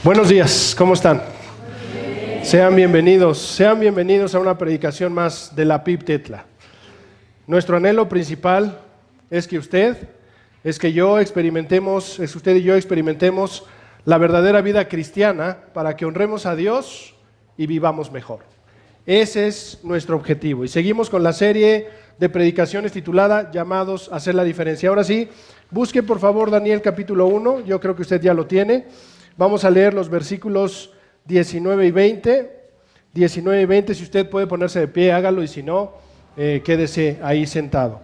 Buenos días, ¿cómo están? Sean bienvenidos a una predicación más de la PIB Tetla. Nuestro anhelo principal es que usted y yo experimentemos la verdadera vida cristiana para que honremos a Dios y vivamos mejor. Ese es nuestro objetivo. Y seguimos con la serie de predicaciones titulada Llamados a hacer la diferencia. Ahora sí, busque por favor Daniel capítulo 1, yo creo que usted ya lo tiene. Vamos a leer los versículos 19 y 20. 19 y 20, si usted puede ponerse de pie, hágalo, y si no, quédese ahí sentado.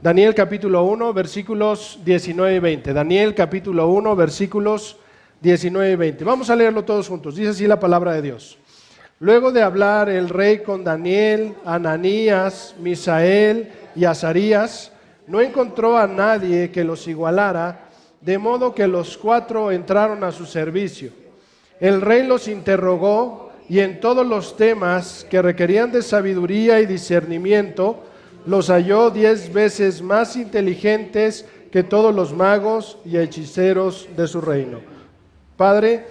Daniel capítulo 1, versículos 19 y 20. Daniel capítulo 1, versículos 19 y 20. Vamos a leerlo todos juntos. Dice así la palabra de Dios. Luego de hablar el rey con Daniel, Ananías, Misael y Azarías, no encontró a nadie que los igualara, de modo que los cuatro entraron a su servicio. El rey los interrogó y en todos los temas que requerían de sabiduría y discernimiento, los halló 10 veces más inteligentes que todos los magos y hechiceros de su reino. Padre,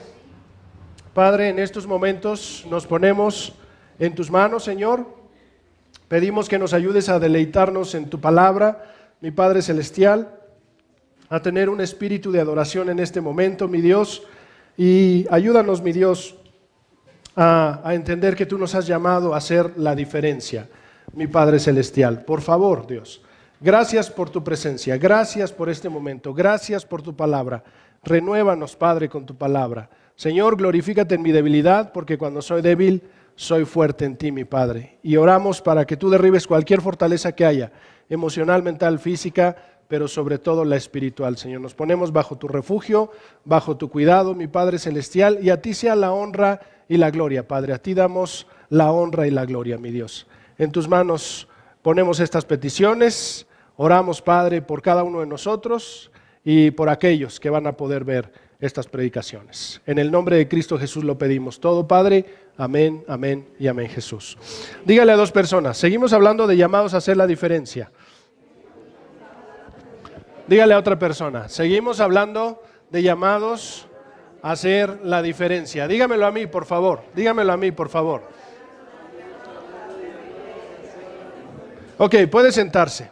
en estos momentos nos ponemos en tus manos, Señor. Pedimos que nos ayudes a deleitarnos en tu palabra, mi Padre Celestial, a tener un espíritu de adoración en este momento, mi Dios, y ayúdanos, mi Dios, a entender que tú nos has llamado a hacer la diferencia, mi Padre Celestial. Por favor, Dios, gracias por tu presencia, gracias por este momento, gracias por tu palabra. Renuévanos, Padre, con tu palabra. Señor, glorifícate en mi debilidad, porque cuando soy débil, soy fuerte en ti, mi Padre. Y oramos para que tú derribes cualquier fortaleza que haya, emocional, mental, física, pero sobre todo la espiritual, Señor. Nos ponemos bajo tu refugio, bajo tu cuidado, mi Padre Celestial, y a ti sea la honra y la gloria, Padre. A ti damos la honra y la gloria, mi Dios. En tus manos ponemos estas peticiones, oramos, Padre, por cada uno de nosotros y por aquellos que van a poder ver estas predicaciones. En el nombre de Cristo Jesús lo pedimos todo, Padre. Amén, amén y amén, Jesús. Dígale a dos personas, seguimos hablando de llamados a hacer la diferencia. Dígale a otra persona, seguimos hablando de llamados a hacer la diferencia. Dígamelo a mí, por favor. Dígamelo a mí, por favor. Ok, puede sentarse.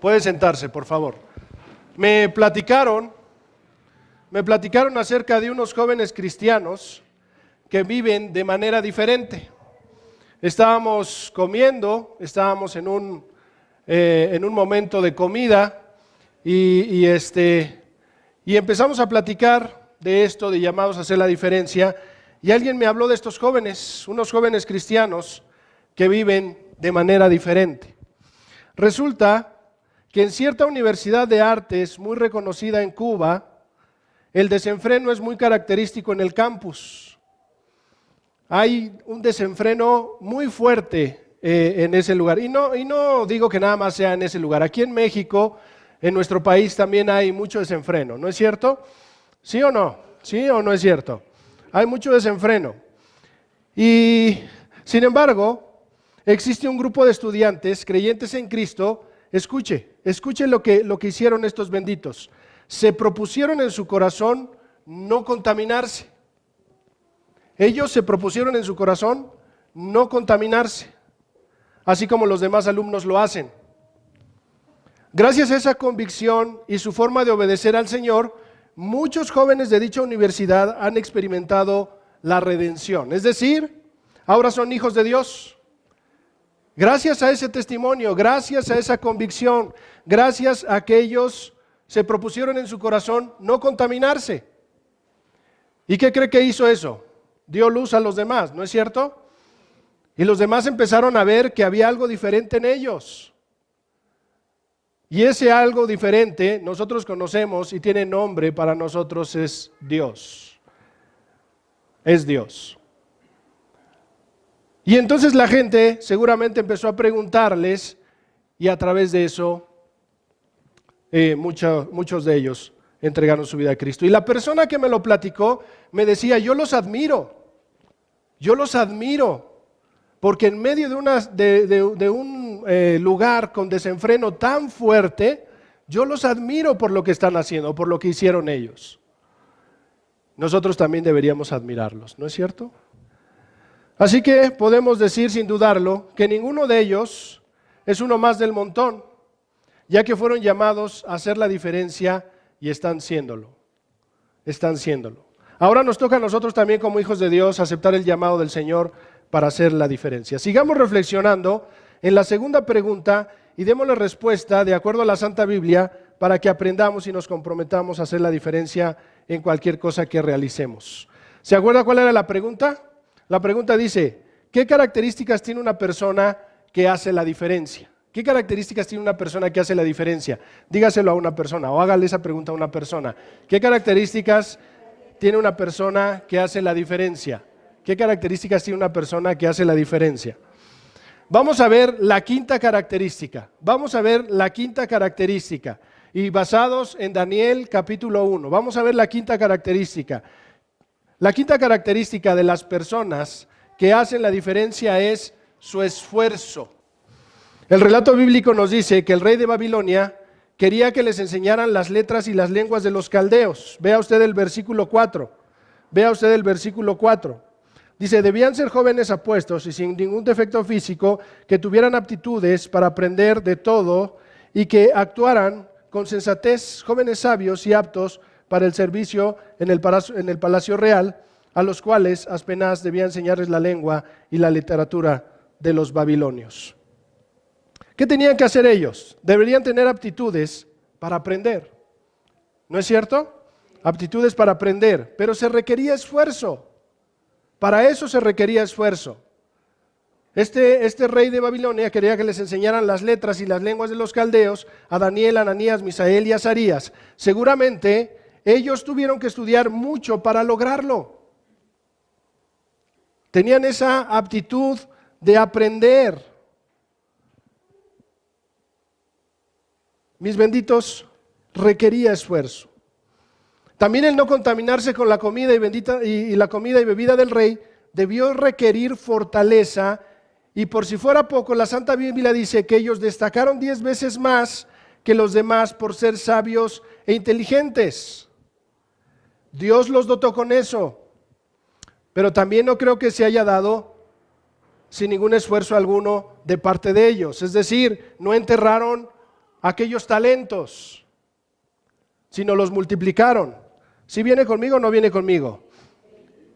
Puede sentarse, por favor. Me platicaron acerca de unos jóvenes cristianos que viven de manera diferente. Estábamos comiendo, estábamos en un momento de comida y empezamos a platicar de esto, de llamados a hacer la diferencia, y alguien me habló de estos jóvenes, unos jóvenes cristianos que viven de manera diferente. Resulta que en cierta universidad de artes muy reconocida en Cuba, el desenfreno es muy característico en el campus. Hay un desenfreno muy fuerte en ese lugar. Y no digo que nada más sea en ese lugar. Aquí en México, en nuestro país, también hay mucho desenfreno, ¿no es cierto? ¿Sí o no? ¿Sí o no es cierto? Hay mucho desenfreno. Y, sin embargo, existe un grupo de estudiantes creyentes en Cristo. Escuche lo que hicieron estos benditos. Se propusieron en su corazón no contaminarse. Ellos se propusieron en su corazón no contaminarse, así como los demás alumnos lo hacen. Gracias a esa convicción y su forma de obedecer al Señor, muchos jóvenes de dicha universidad han experimentado la redención. Es decir, ahora son hijos de Dios. Gracias a ese testimonio, gracias a esa convicción, gracias a que ellos se propusieron en su corazón no contaminarse. ¿Y qué cree que hizo eso? Dio luz a los demás, ¿no es cierto? Y los demás empezaron a ver que había algo diferente en ellos. Y ese algo diferente nosotros conocemos y tiene nombre para nosotros, es Dios. Es Dios. Y entonces la gente seguramente empezó a preguntarles, y a través de eso muchos de ellos entregaron su vida a Cristo. Y la persona que me lo platicó me decía, yo los admiro, porque en medio de un lugar con desenfreno tan fuerte, yo los admiro por lo que están haciendo, por lo que hicieron ellos. nosotros también deberíamos admirarlos, ¿no es cierto? Así que podemos decir sin dudarlo que ninguno de ellos es uno más del montón, ya que fueron llamados a hacer la diferencia y están siéndolo. Están siéndolo. Ahora nos toca a nosotros también como hijos de Dios aceptar el llamado del Señor para hacer la diferencia. Sigamos reflexionando en la segunda pregunta y démosle respuesta de acuerdo a la Santa Biblia para que aprendamos y nos comprometamos a hacer la diferencia en cualquier cosa que realicemos. ¿Se acuerda cuál era la pregunta? La pregunta dice, ¿qué características tiene una persona que hace la diferencia? ¿Qué características tiene una persona que hace la diferencia? Dígaselo a una persona o hágale esa pregunta a una persona. ¿Qué características tiene una persona que hace la diferencia? ¿Qué características tiene una persona que hace la diferencia? Vamos a ver la quinta característica. Vamos a ver la quinta característica. Y basados en Daniel capítulo 1. Vamos a ver la quinta característica. La quinta característica de las personas que hacen la diferencia es su esfuerzo. El relato bíblico nos dice que el rey de Babilonia quería que les enseñaran las letras y las lenguas de los caldeos. Vea usted el versículo 4. Vea usted el versículo 4. Dice, debían ser jóvenes apuestos y sin ningún defecto físico, que tuvieran aptitudes para aprender de todo y que actuaran con sensatez, jóvenes sabios y aptos para el servicio en el palacio real, a los cuales Aspenaz debía enseñarles la lengua y la literatura de los babilonios. ¿Qué tenían que hacer ellos? Deberían tener aptitudes para aprender. ¿No es cierto? Aptitudes para aprender, pero se requería esfuerzo. Para eso se requería esfuerzo. Este rey de Babilonia quería que les enseñaran las letras y las lenguas de los caldeos a Daniel, Ananías, Misael y Azarías. Seguramente ellos tuvieron que estudiar mucho para lograrlo. Tenían esa aptitud de aprender. Mis benditos, requería esfuerzo. También el no contaminarse con la comida y la comida y bebida del rey debió requerir fortaleza, y por si fuera poco, la Santa Biblia dice que ellos destacaron 10 veces más que los demás por ser sabios e inteligentes. Dios los dotó con eso, pero también no creo que se haya dado sin ningún esfuerzo alguno de parte de ellos. Es decir, no enterraron aquellos talentos, sino los multiplicaron. ¿Si viene conmigo o no viene conmigo?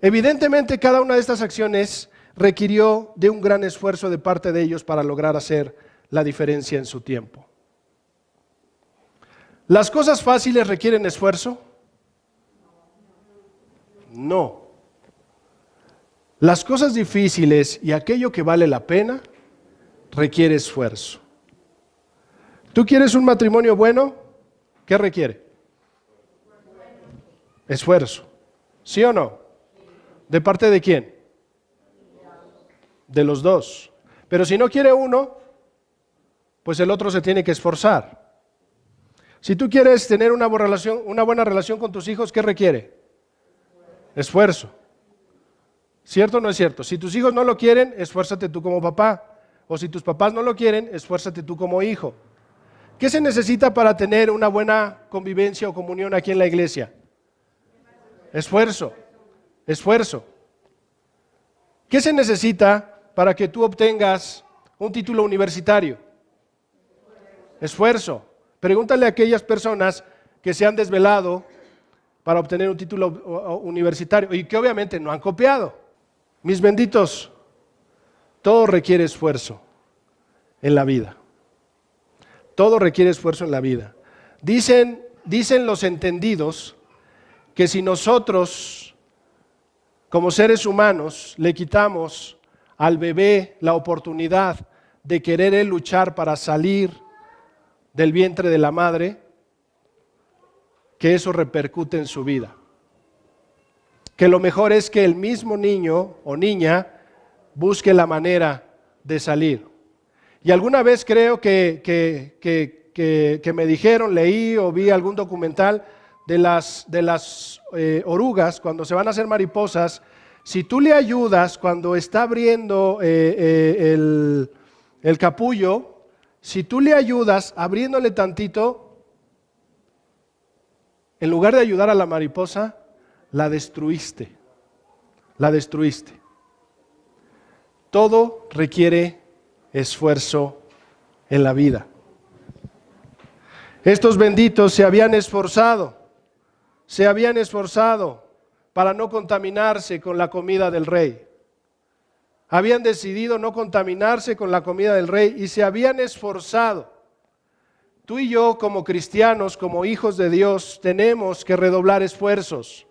Evidentemente, cada una de estas acciones requirió de un gran esfuerzo de parte de ellos para lograr hacer la diferencia en su tiempo. ¿Las cosas fáciles requieren esfuerzo? No. Las cosas difíciles y aquello que vale la pena requiere esfuerzo. ¿Tú quieres un matrimonio bueno? ¿Qué requiere? Esfuerzo. ¿Sí o no? ¿De parte de quién? De los dos. Pero si no quiere uno, pues el otro se tiene que esforzar. Si tú quieres tener una buena relación con tus hijos, ¿qué requiere? Esfuerzo. ¿Cierto o no es cierto? Si tus hijos no lo quieren, esfuérzate tú como papá. O si tus papás no lo quieren, esfuérzate tú como hijo. ¿Qué se necesita para tener una buena convivencia o comunión aquí en la iglesia? Esfuerzo. Esfuerzo. ¿Qué se necesita para que tú obtengas un título universitario? Esfuerzo. Pregúntale a aquellas personas que se han desvelado para obtener un título universitario y que obviamente no han copiado. Mis benditos, todo requiere esfuerzo en la vida. Todo requiere esfuerzo en la vida. Dicen los entendidos que si nosotros, como seres humanos, le quitamos al bebé la oportunidad de querer él luchar para salir del vientre de la madre, que eso repercute en su vida. Que lo mejor es que el mismo niño o niña busque la manera de salir. Y alguna vez creo que me dijeron, leí o vi algún documental de las orugas cuando se van a hacer mariposas. Si tú le ayudas cuando está abriendo el capullo, si tú le ayudas abriéndole tantito, en lugar de ayudar a la mariposa, la destruiste. La destruiste. Todo requiere esfuerzo en la vida. Estos benditos se habían esforzado para no contaminarse con la comida del rey. Habían decidido no contaminarse con la comida del rey y se habían esforzado. Tú y yo, como cristianos, como hijos de Dios, tenemos que redoblar esfuerzos.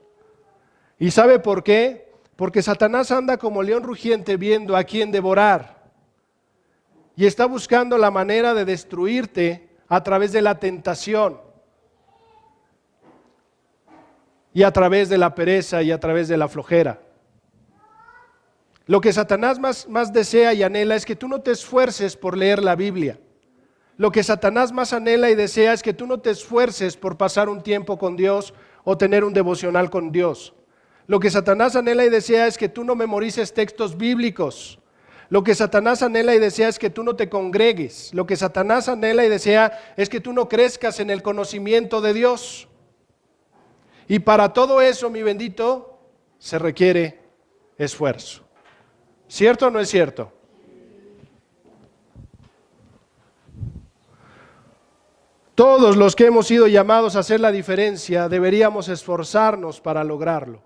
¿Y sabe por qué? Porque Satanás anda como león rugiente viendo a quién devorar. Y está buscando la manera de destruirte a través de la tentación. Y a través de la pereza y a través de la flojera. Lo que Satanás más desea y anhela es que tú no te esfuerces por leer la Biblia. Lo que Satanás más anhela y desea es que tú no te esfuerces por pasar un tiempo con Dios o tener un devocional con Dios. Lo que Satanás anhela y desea es que tú no memorices textos bíblicos. Lo que Satanás anhela y desea es que tú no te congregues. Lo que Satanás anhela y desea es que tú no crezcas en el conocimiento de Dios. Y para todo eso, mi bendito, se requiere esfuerzo. ¿Cierto o no es cierto? Todos los que hemos sido llamados a hacer la diferencia deberíamos esforzarnos para lograrlo.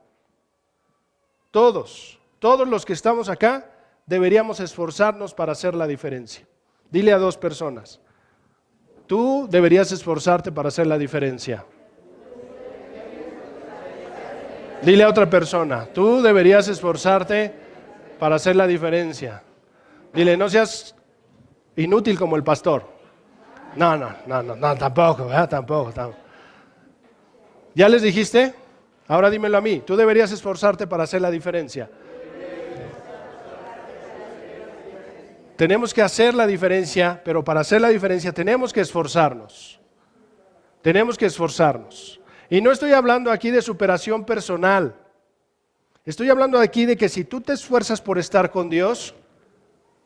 Todos los que estamos acá deberíamos esforzarnos para hacer la diferencia. Dile a dos personas, tú deberías esforzarte para hacer la diferencia. Dile a otra persona, tú deberías esforzarte para hacer la diferencia. Dile, no seas inútil como el pastor. No, tampoco. ¿Ya les dijiste? Ahora dímelo a mí, tú deberías esforzarte para hacer la diferencia. Tenemos que hacer la diferencia, pero para hacer la diferencia tenemos que esforzarnos. Tenemos que esforzarnos. Y no estoy hablando aquí de superación personal. Estoy hablando aquí de que si tú te esfuerzas por estar con Dios,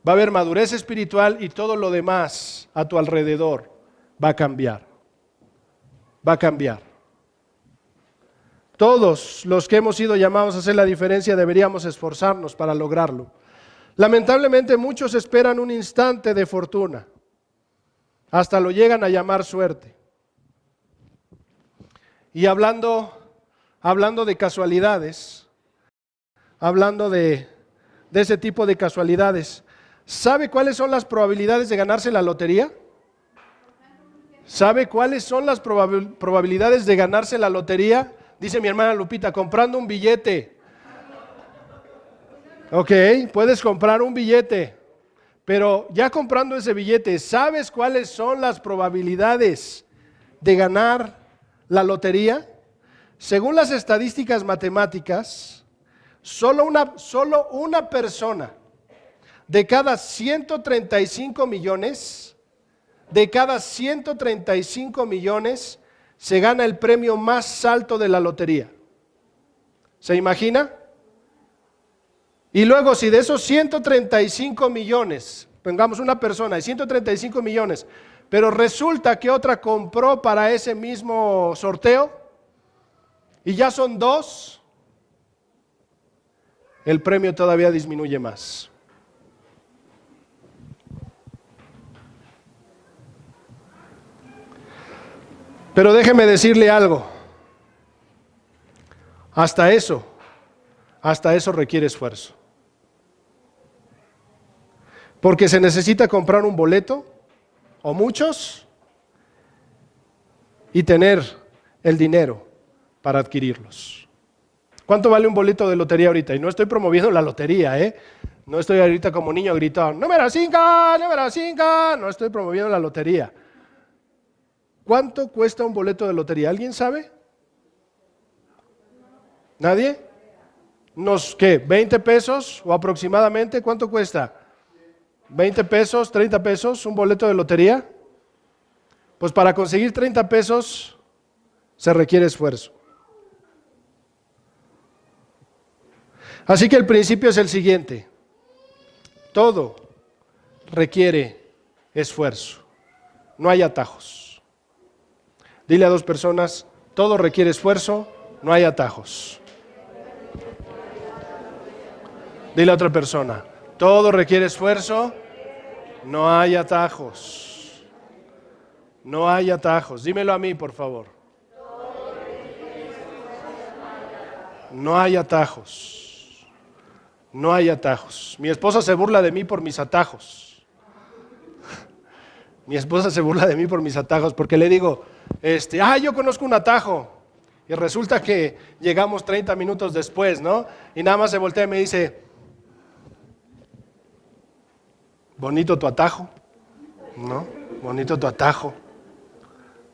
va a haber madurez espiritual y todo lo demás a tu alrededor va a cambiar. Va a cambiar. Todos los que hemos sido llamados a hacer la diferencia deberíamos esforzarnos para lograrlo. Lamentablemente muchos esperan un instante de fortuna. Hasta lo llegan a llamar suerte. Y hablando de casualidades, hablando de ese tipo de casualidades, ¿sabe cuáles son las probabilidades de ganarse la lotería? ¿Sabe cuáles son las probabilidades de ganarse la lotería? Dice mi hermana Lupita, comprando un billete. Ok, puedes comprar un billete, pero ya comprando ese billete, ¿sabes cuáles son las probabilidades de ganar la lotería? Según las estadísticas matemáticas, solo una persona de cada 135 millones, se gana el premio más alto de la lotería. ¿Se imagina? Y luego, si de esos 135 millones, pongamos una persona de 135 millones, pero resulta que otra compró para ese mismo sorteo y ya son dos, el premio todavía disminuye más. Pero déjeme decirle algo, hasta eso requiere esfuerzo. Porque se necesita comprar un boleto, o muchos, y tener el dinero para adquirirlos. ¿Cuánto vale un boleto de lotería ahorita? Y no estoy promoviendo la lotería, No estoy ahorita como niño gritando, número 5, número 5. No estoy promoviendo la lotería. ¿Cuánto cuesta un boleto de lotería? ¿Alguien sabe? ¿Nadie? ¿Qué? ¿20 pesos o aproximadamente? ¿Cuánto cuesta? ¿20 pesos, 30 pesos un boleto de lotería? Pues para conseguir 30 pesos se requiere esfuerzo. Así que el principio es el siguiente. Todo requiere esfuerzo. No hay atajos. Dile a dos personas, todo requiere esfuerzo, no hay atajos. Dile a otra persona, todo requiere esfuerzo, no hay atajos. No hay atajos. Dímelo a mí, por favor. No hay atajos. No hay atajos. Mi esposa se burla de mí por mis atajos. Mi esposa se burla de mí por mis atajos porque le digo, yo conozco un atajo. Y resulta que llegamos 30 minutos después, ¿no? Y nada más se voltea y me dice, bonito tu atajo, ¿no? Bonito tu atajo.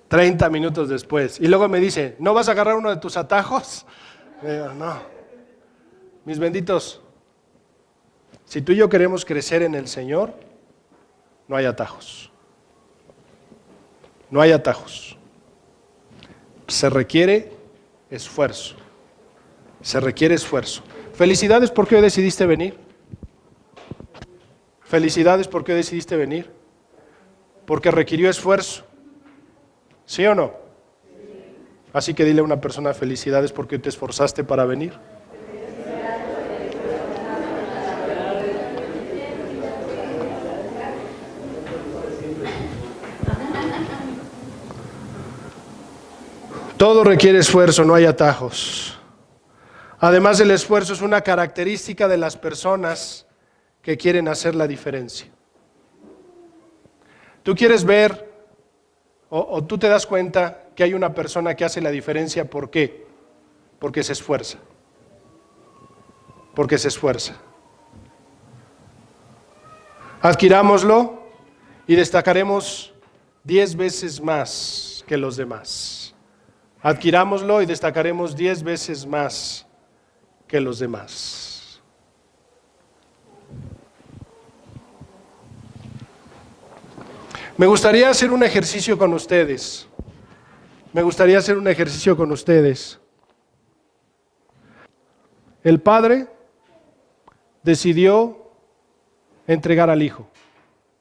30 minutos después. Y luego me dice, ¿no vas a agarrar uno de tus atajos? Y digo, no. Mis benditos, si tú y yo queremos crecer en el Señor, no hay atajos. No hay atajos. Se requiere esfuerzo. Se requiere esfuerzo. Felicidades porque hoy decidiste venir. Felicidades porque hoy decidiste venir. Porque requirió esfuerzo. ¿Sí o no? Así que dile a una persona felicidades porque te esforzaste para venir. Todo requiere esfuerzo, no hay atajos. Además, el esfuerzo es una característica de las personas que quieren hacer la diferencia. Tú quieres ver o tú te das cuenta que hay una persona que hace la diferencia. ¿Por qué? Porque se esfuerza. Porque se esfuerza. Adquirámoslo y destacaremos 10 veces más que los demás. Adquirámoslo y destacaremos 10 veces más que los demás. Me gustaría hacer un ejercicio con ustedes. El Padre decidió entregar al Hijo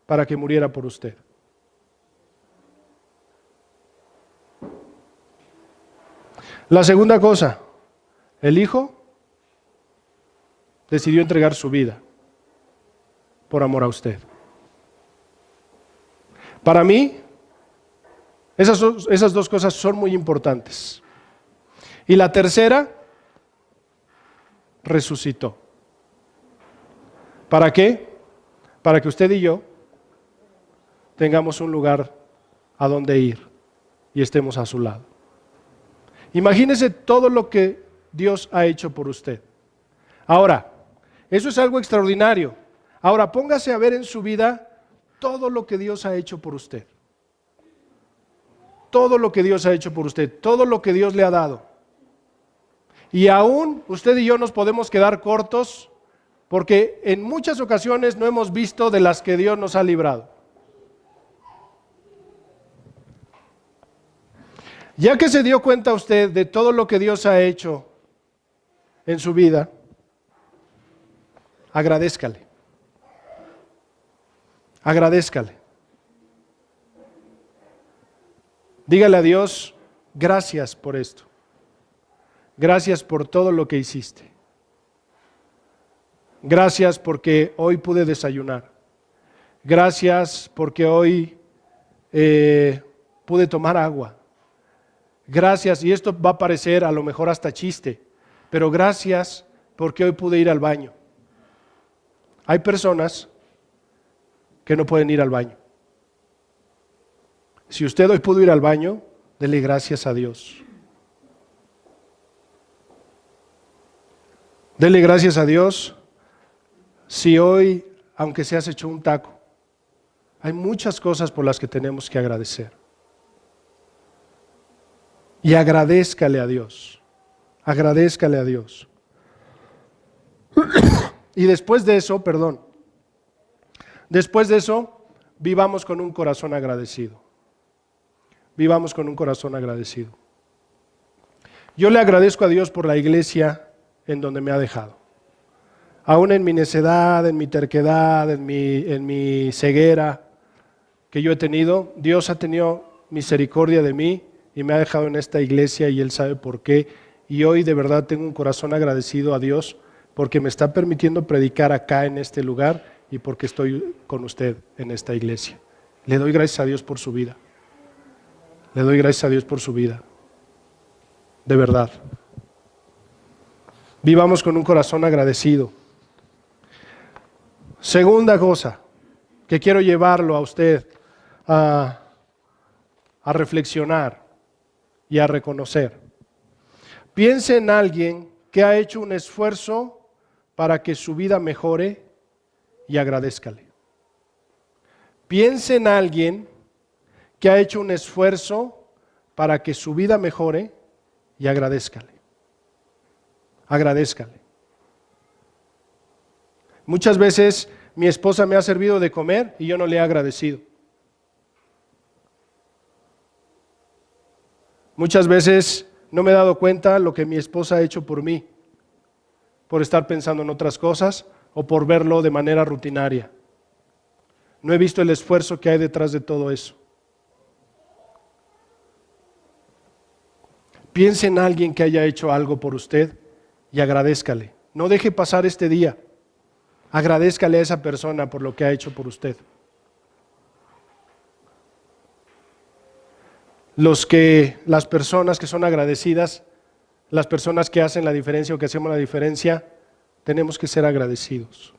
para que muriera por usted. La segunda cosa, el Hijo decidió entregar su vida por amor a usted. Para mí, esas dos cosas son muy importantes. Y la tercera, resucitó. ¿Para qué? Para que usted y yo tengamos un lugar a donde ir y estemos a su lado. Imagínese todo lo que Dios ha hecho por usted. Ahora, eso es algo extraordinario. Ahora, póngase a ver en su vida todo lo que Dios ha hecho por usted. Todo lo que Dios ha hecho por usted, todo lo que Dios le ha dado. Y aún usted y yo nos podemos quedar cortos porque en muchas ocasiones no hemos visto de las que Dios nos ha librado. Ya que se dio cuenta usted de todo lo que Dios ha hecho en su vida, agradézcale. Agradézcale. Dígale a Dios, gracias por esto. Gracias por todo lo que hiciste. Gracias porque hoy pude desayunar. Gracias porque hoy pude tomar agua. Gracias, y esto va a parecer a lo mejor hasta chiste, pero gracias porque hoy pude ir al baño. Hay personas que no pueden ir al baño. Si usted hoy pudo ir al baño, dele gracias a Dios. Dele gracias a Dios si hoy, aunque se has hecho un taco, hay muchas cosas por las que tenemos que agradecer. Y agradézcale a Dios. Agradézcale a Dios. Y después de eso, vivamos con un corazón agradecido. Vivamos con un corazón agradecido. Yo le agradezco a Dios por la iglesia en donde me ha dejado. Aún en mi necedad, en mi terquedad, en mi ceguera que yo he tenido, Dios ha tenido misericordia de mí y me ha dejado en esta iglesia y Él sabe por qué. Y hoy de verdad tengo un corazón agradecido a Dios porque me está permitiendo predicar acá en este lugar y porque estoy con usted en esta iglesia. Le doy gracias a Dios por su vida. Le doy gracias a Dios por su vida. De verdad. Vivamos con un corazón agradecido. Segunda cosa que quiero llevarlo a usted a reflexionar y a reconocer. Piense en alguien que ha hecho un esfuerzo para que su vida mejore y agradézcale. Piense en alguien que ha hecho un esfuerzo para que su vida mejore y agradézcale. Agradézcale. Muchas veces mi esposa me ha servido de comer y yo no le he agradecido. Muchas veces no me he dado cuenta lo que mi esposa ha hecho por mí, por estar pensando en otras cosas o por verlo de manera rutinaria. No he visto el esfuerzo que hay detrás de todo eso. Piense en alguien que haya hecho algo por usted y agradézcale. No deje pasar este día. Agradézcale a esa persona por lo que ha hecho por usted. Las personas que son agradecidas, las personas que hacen la diferencia o que hacemos la diferencia, tenemos que ser agradecidos.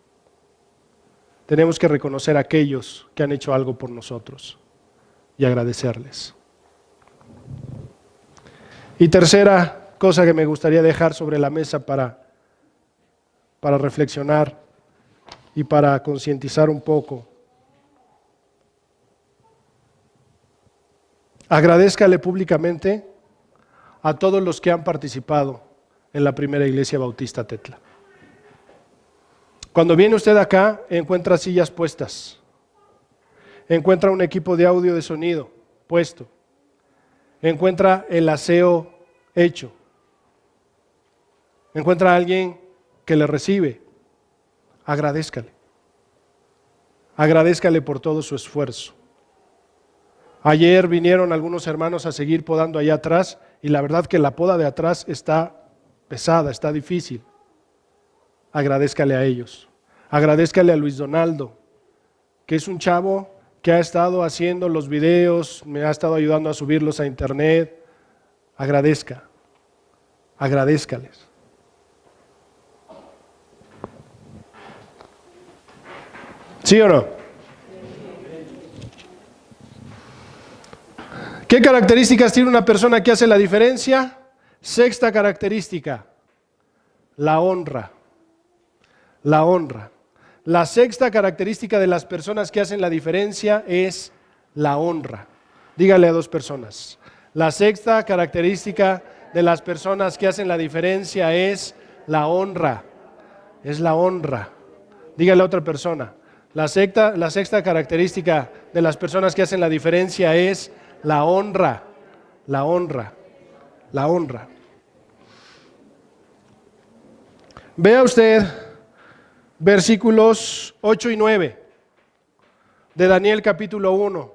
Tenemos que reconocer a aquellos que han hecho algo por nosotros y agradecerles. Y tercera cosa que me gustaría dejar sobre la mesa para reflexionar y para concientizar un poco. Agradézcale públicamente a todos los que han participado en la primera iglesia bautista Tetla. Cuando viene usted acá, encuentra sillas puestas, encuentra un equipo de audio de sonido puesto, encuentra el aseo hecho, encuentra a alguien que le recibe. Agradézcale. Agradézcale por todo su esfuerzo. Ayer vinieron algunos hermanos a seguir podando allá atrás y la verdad que la poda de atrás está pesada, está difícil. Agradézcale a ellos. Agradézcale a Luis Donaldo, que es un chavo que ha estado haciendo los videos, me ha estado ayudando a subirlos a internet. Agradézcales. ¿Sí o no? ¿Qué características tiene una persona que hace la diferencia? Sexta característica, la honra. La honra. La sexta característica de las personas que hacen la diferencia es la honra. Dígale a dos personas. La sexta característica de las personas que hacen la diferencia es la honra. Es la honra. Dígale a otra persona. La sexta característica de las personas que hacen la diferencia es la honra. La honra. La honra. Vea usted versículos 8 y 9 de Daniel capítulo 1.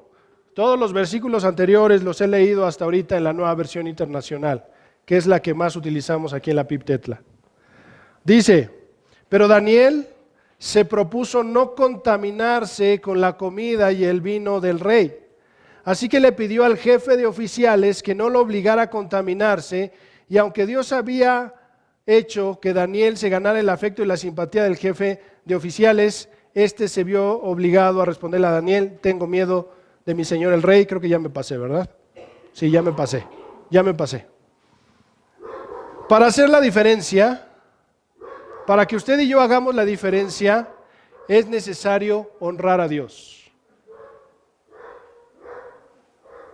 Todos los versículos anteriores los he leído hasta ahorita en la Nueva Versión Internacional, que es la que más utilizamos aquí en la PIB Tetla. Dice, pero Daniel se propuso no contaminarse con la comida y el vino del rey. Así que le pidió al jefe de oficiales que no lo obligara a contaminarse, y aunque Dios había hecho que Daniel se ganara el afecto y la simpatía del jefe de oficiales, este se vio obligado a responderle a Daniel: tengo miedo de mi señor el rey. Creo que ya me pasé, ¿verdad? Sí, ya me pasé. Para hacer la diferencia, para que usted y yo hagamos la diferencia, es necesario honrar a Dios.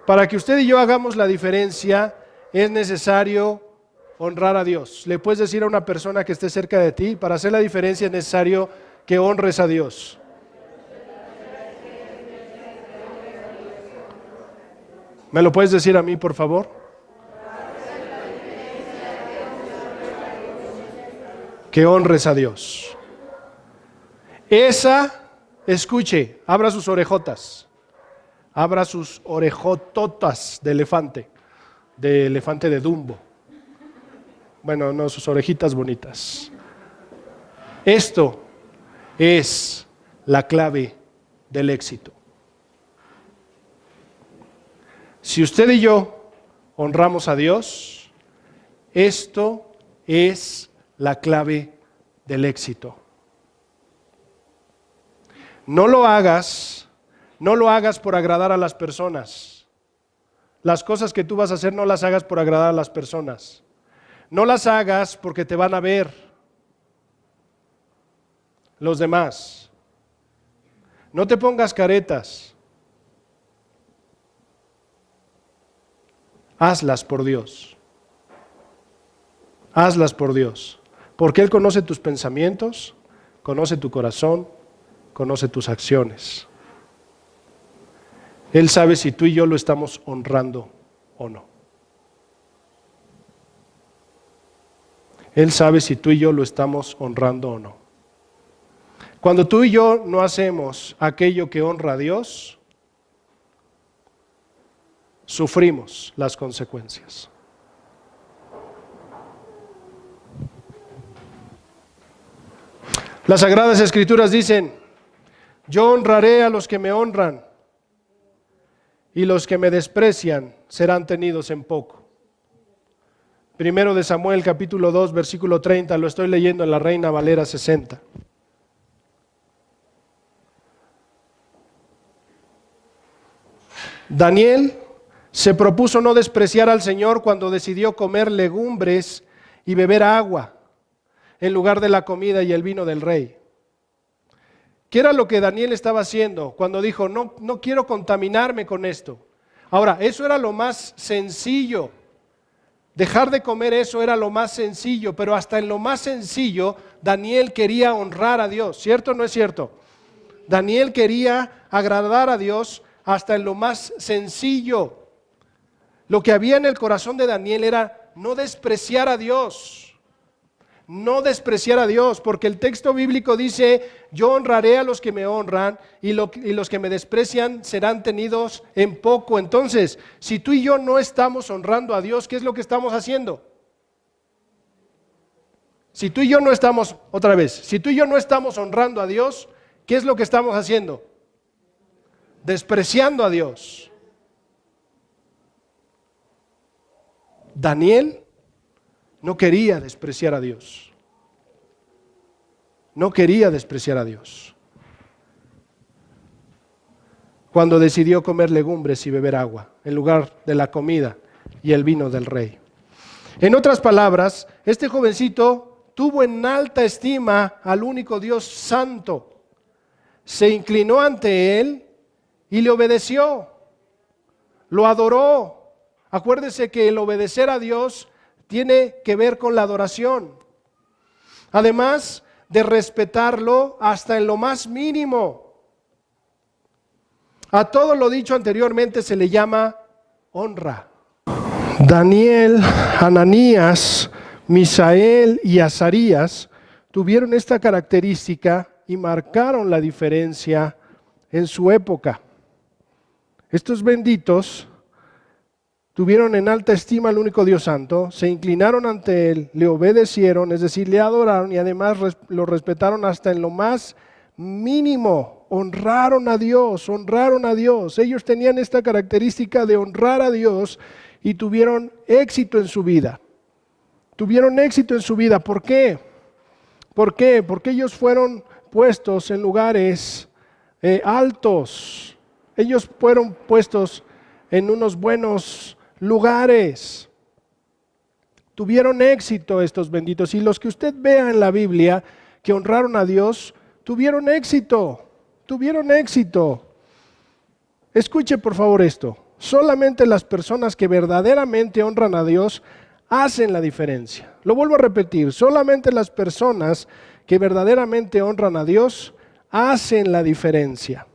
Para que usted y yo hagamos la diferencia, es necesario honrar a Dios. Le puedes decir a una persona que esté cerca de ti, para hacer la diferencia es necesario que honres a Dios. ¿Me lo puedes decir a mí, por favor? Que honres a Dios. Escuche, abra sus orejotas. Abra sus orejototas de elefante de Dumbo. Bueno, no, sus orejitas bonitas. Esto es la clave del éxito. Si usted y yo honramos a Dios, esto es la clave del éxito. No lo hagas por agradar a las personas. Las cosas que tú vas a hacer no las hagas por agradar a las personas. No las hagas porque te van a ver los demás. No te pongas caretas. Hazlas por Dios. Hazlas por Dios. Porque Él conoce tus pensamientos, conoce tu corazón, conoce tus acciones. Él sabe si tú y yo lo estamos honrando o no. Él sabe si tú y yo lo estamos honrando o no. Cuando tú y yo no hacemos aquello que honra a Dios, sufrimos las consecuencias. Las Sagradas Escrituras dicen: yo honraré a los que me honran, y los que me desprecian serán tenidos en poco. Primero de Samuel, capítulo 2, versículo 30, lo estoy leyendo en la Reina Valera 60. Daniel se propuso no despreciar al Señor cuando decidió comer legumbres y beber agua en lugar de la comida y el vino del rey. ¿Qué era lo que Daniel estaba haciendo cuando dijo, no quiero contaminarme con esto? Ahora, eso era lo más sencillo. Dejar de comer eso era lo más sencillo, pero hasta en lo más sencillo Daniel quería honrar a Dios, ¿cierto o no es cierto? Daniel quería agradar a Dios hasta en lo más sencillo. Lo que había en el corazón de Daniel era no despreciar a Dios. No despreciar a Dios, porque el texto bíblico dice, yo honraré a los que me honran y los que me desprecian serán tenidos en poco. Entonces, si tú y yo no estamos honrando a Dios, ¿qué es lo que estamos haciendo? Si tú y yo no estamos, otra vez, si tú y yo no estamos honrando a Dios, ¿qué es lo que estamos haciendo? Despreciando a Dios. Daniel no quería despreciar a Dios. No quería despreciar a Dios. Cuando decidió comer legumbres y beber agua en lugar de la comida y el vino del rey. En otras palabras, este jovencito tuvo en alta estima al único Dios santo. Se inclinó ante Él y le obedeció. Lo adoró. Acuérdese que el obedecer a Dios tiene que ver con la adoración. Además de respetarlo hasta en lo más mínimo. A todo lo dicho anteriormente se le llama honra. Daniel, Ananías, Misael y Azarías tuvieron esta característica y marcaron la diferencia en su época. Estos benditos tuvieron en alta estima al único Dios santo, se inclinaron ante Él, le obedecieron, es decir, le adoraron y además lo respetaron hasta en lo más mínimo. Honraron a Dios, honraron a Dios. Ellos tenían esta característica de honrar a Dios y tuvieron éxito en su vida. Tuvieron éxito en su vida. ¿Por qué? ¿Por qué? Porque ellos fueron puestos en lugares altos. Ellos fueron puestos en unos buenos lugares. Tuvieron éxito estos benditos. Y los que usted vea en la Biblia que honraron a Dios, tuvieron éxito. Tuvieron éxito. Escuche por favor esto. Solamente las personas que verdaderamente honran a Dios hacen la diferencia. Lo vuelvo a repetir. Solamente las personas que verdaderamente honran a Dios hacen la diferencia.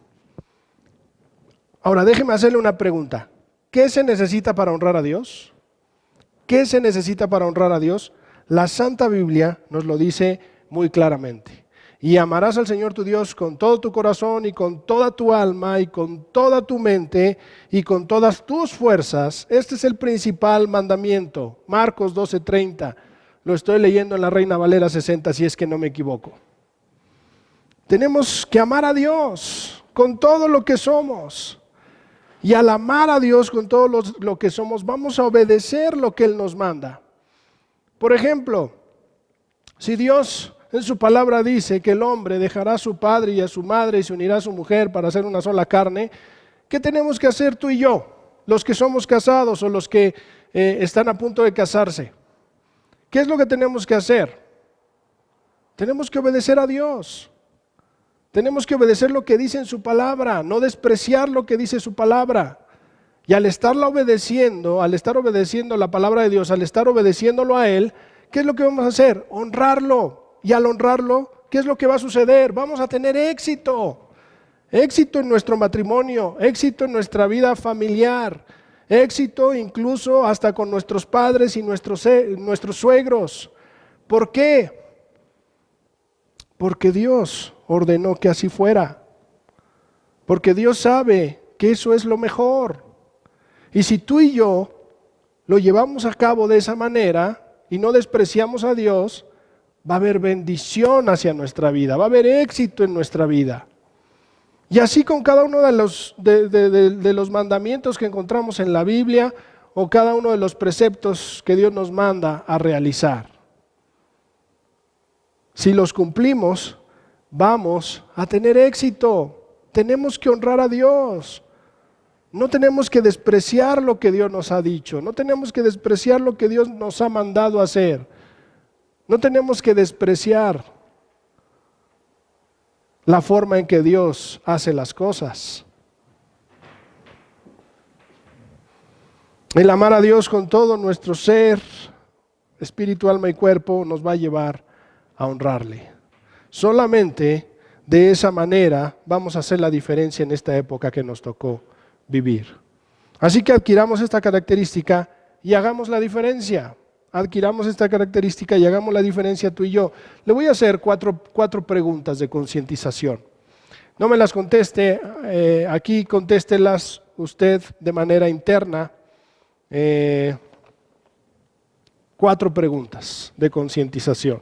Ahora déjeme hacerle una pregunta. ¿Qué se necesita para honrar a Dios? ¿Qué se necesita para honrar a Dios? La Santa Biblia nos lo dice muy claramente. Y amarás al Señor tu Dios con todo tu corazón y con toda tu alma y con toda tu mente y con todas tus fuerzas. Este es el principal mandamiento. Marcos 12:30. Lo estoy leyendo en la Reina Valera 60 si es que no me equivoco. Tenemos que amar a Dios con todo lo que somos. Y al amar a Dios con todo lo que somos, vamos a obedecer lo que Él nos manda. Por ejemplo, si Dios en su palabra dice que el hombre dejará a su padre y a su madre y se unirá a su mujer para hacer una sola carne, ¿qué tenemos que hacer tú y yo? Los que somos casados o los que están a punto de casarse. ¿Qué es lo que tenemos que hacer? Tenemos que obedecer a Dios. Tenemos que obedecer lo que dice en su palabra, no despreciar lo que dice su palabra. Y al estarla obedeciendo, al estar obedeciendo la palabra de Dios, al estar obedeciéndolo a Él, ¿qué es lo que vamos a hacer? Honrarlo. Y al honrarlo, ¿qué es lo que va a suceder? Vamos a tener éxito. Éxito en nuestro matrimonio, éxito en nuestra vida familiar, éxito incluso hasta con nuestros padres y nuestros suegros. ¿Por qué? Porque Dios ordenó que así fuera. Porque Dios sabe que eso es lo mejor. Y si tú y yo lo llevamos a cabo de esa manera y no despreciamos a Dios, va a haber bendición hacia nuestra vida, va a haber éxito en nuestra vida. Y así con cada uno de los mandamientos que encontramos en la Biblia o cada uno de los preceptos que Dios nos manda a realizar. Si los cumplimos, vamos a tener éxito. Tenemos que honrar a Dios. No tenemos que despreciar lo que Dios nos ha dicho. No tenemos que despreciar lo que Dios nos ha mandado a hacer. No tenemos que despreciar la forma en que Dios hace las cosas. El amar a Dios con todo nuestro ser, espíritu, alma y cuerpo nos va a llevar a honrarle. Solamente de esa manera vamos a hacer la diferencia en esta época que nos tocó vivir. Así que adquiramos esta característica y hagamos la diferencia. Adquiramos esta característica y hagamos la diferencia tú y yo. Le voy a hacer cuatro preguntas de concientización. No me las conteste aquí, contéstelas usted de manera interna. 4 preguntas de concientización.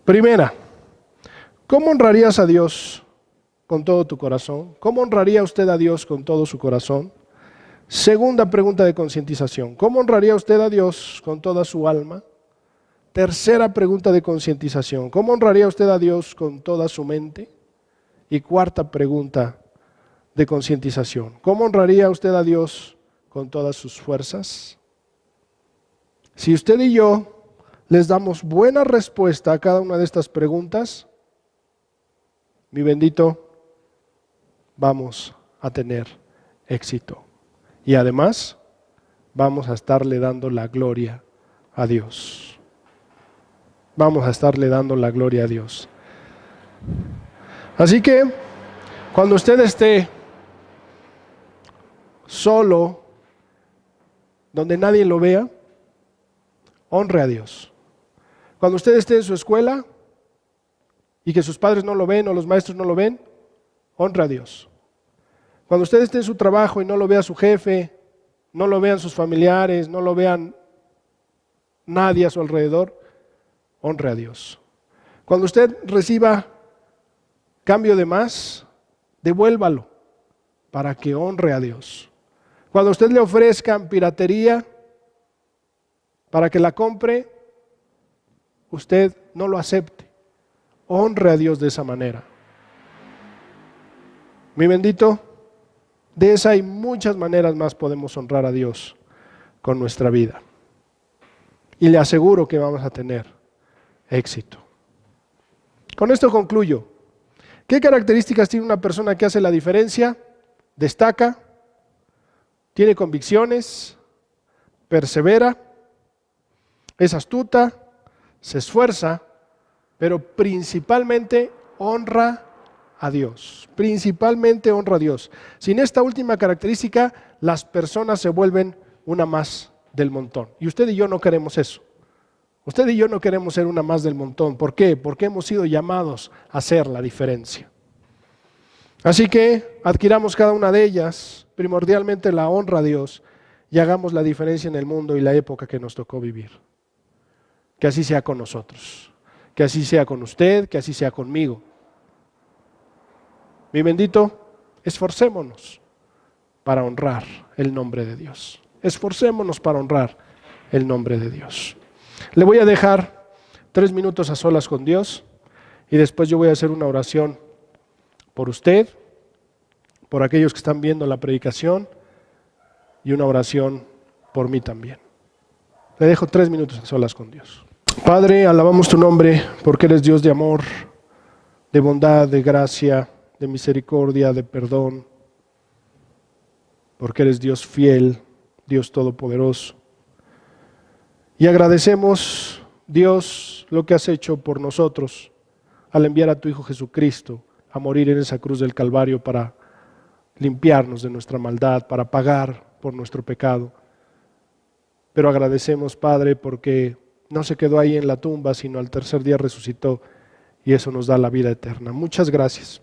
Primera, ¿cómo honrarías a Dios con todo tu corazón? ¿Cómo honraría usted a Dios con todo su corazón? Segunda pregunta de concientización, ¿cómo honraría usted a Dios con toda su alma? Tercera pregunta de concientización, ¿cómo honraría usted a Dios con toda su mente? Y cuarta pregunta de concientización, ¿cómo honraría usted a Dios con todas sus fuerzas? Si usted y yo les damos buena respuesta a cada una de estas preguntas, mi bendito, vamos a tener éxito. Y además, vamos a estarle dando la gloria a Dios. Vamos a estarle dando la gloria a Dios. Así que, cuando usted esté solo, donde nadie lo vea, honre a Dios. Cuando usted esté en su escuela y que sus padres no lo ven o los maestros no lo ven, honre a Dios. Cuando usted esté en su trabajo y no lo vea su jefe, no lo vean sus familiares, no lo vean nadie a su alrededor, honre a Dios. Cuando usted reciba cambio de más, devuélvalo para que honre a Dios. Cuando usted le ofrezcan piratería para que la compre, usted no lo acepte. Honre a Dios de esa manera. Mi bendito, de esa y muchas maneras más podemos honrar a Dios con nuestra vida. Y le aseguro que vamos a tener éxito. Con esto concluyo. ¿Qué características tiene una persona que hace la diferencia? Destaca, tiene convicciones, persevera, es astuta, se esfuerza, pero principalmente honra a Dios. Principalmente honra a Dios. Sin esta última característica, las personas se vuelven una más del montón. Y usted y yo no queremos eso. Usted y yo no queremos ser una más del montón. ¿Por qué? Porque hemos sido llamados a hacer la diferencia. Así que adquiramos cada una de ellas, primordialmente la honra a Dios, y hagamos la diferencia en el mundo y la época que nos tocó vivir. Que así sea con nosotros. Que así sea con usted, que así sea conmigo. Mi bendito, esforcémonos para honrar el nombre de Dios. Esforcémonos para honrar el nombre de Dios. Le voy a dejar 3 minutos a solas con Dios y después yo voy a hacer una oración por usted, por aquellos que están viendo la predicación y una oración por mí también. Le dejo 3 minutos a solas con Dios. Padre, alabamos tu nombre porque eres Dios de amor, de bondad, de gracia, de misericordia, de perdón, porque eres Dios fiel, Dios todopoderoso. Y agradecemos, Dios, lo que has hecho por nosotros al enviar a tu Hijo Jesucristo a morir en esa cruz del Calvario para limpiarnos de nuestra maldad, para pagar por nuestro pecado. Pero agradecemos, Padre, porque no se quedó ahí en la tumba, sino al tercer día resucitó y eso nos da la vida eterna. Muchas gracias.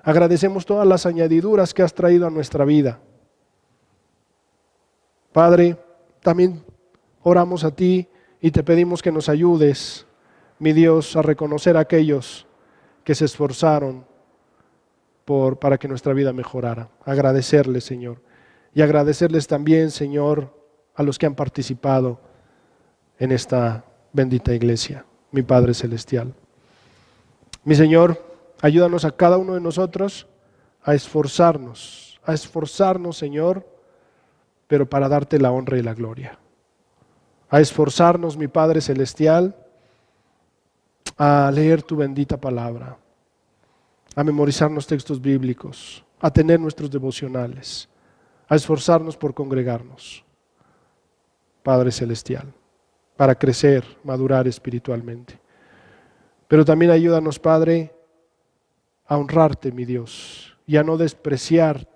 Agradecemos todas las añadiduras que has traído a nuestra vida. Padre, también oramos a ti y te pedimos que nos ayudes, mi Dios, a reconocer a aquellos que se esforzaron para que nuestra vida mejorara. Agradecerles, Señor. Y agradecerles también, Señor, a los que han participado en esta bendita iglesia, mi Padre Celestial. Mi Señor, ayúdanos a cada uno de nosotros a esforzarnos, Señor, pero para darte la honra y la gloria. A esforzarnos, mi Padre Celestial, a leer tu bendita palabra, a memorizar los textos bíblicos, a tener nuestros devocionales, a esforzarnos por congregarnos, Padre Celestial, para crecer, madurar espiritualmente. Pero también ayúdanos, Padre, a honrarte, mi Dios, y a no despreciarte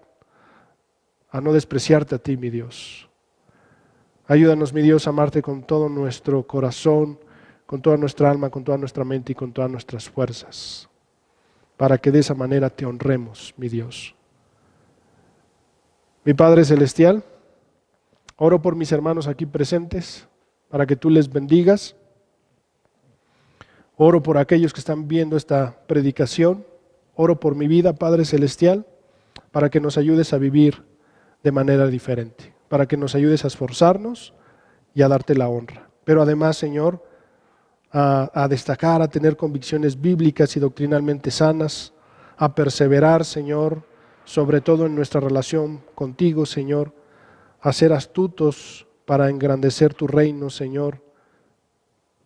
a ti, mi Dios. Ayúdanos, mi Dios, a amarte con todo nuestro corazón, con toda nuestra alma, con toda nuestra mente y con todas nuestras fuerzas, para que de esa manera te honremos, mi Dios. Mi Padre Celestial, oro por mis hermanos aquí presentes, para que tú les bendigas. Oro por aquellos que están viendo esta predicación. Oro por mi vida, Padre Celestial, para que nos ayudes a vivir de manera diferente, para que nos ayudes a esforzarnos y a darte la honra. Pero además, Señor, a destacar, a tener convicciones bíblicas y doctrinalmente sanas, a perseverar, Señor, sobre todo en nuestra relación contigo, Señor, a ser astutos para engrandecer tu reino, Señor.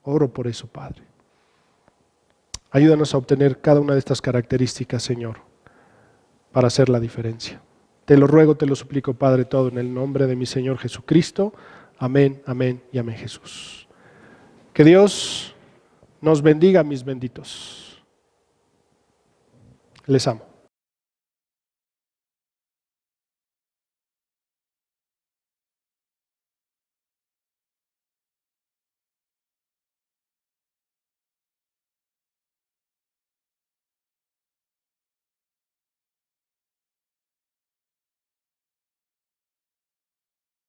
Oro por eso, Padre. Ayúdanos a obtener cada una de estas características, Señor, para hacer la diferencia. Te lo ruego, te lo suplico, Padre, todo en el nombre de mi Señor Jesucristo. Amén, amén y amén, Jesús. Que Dios nos bendiga, mis benditos. Les amo.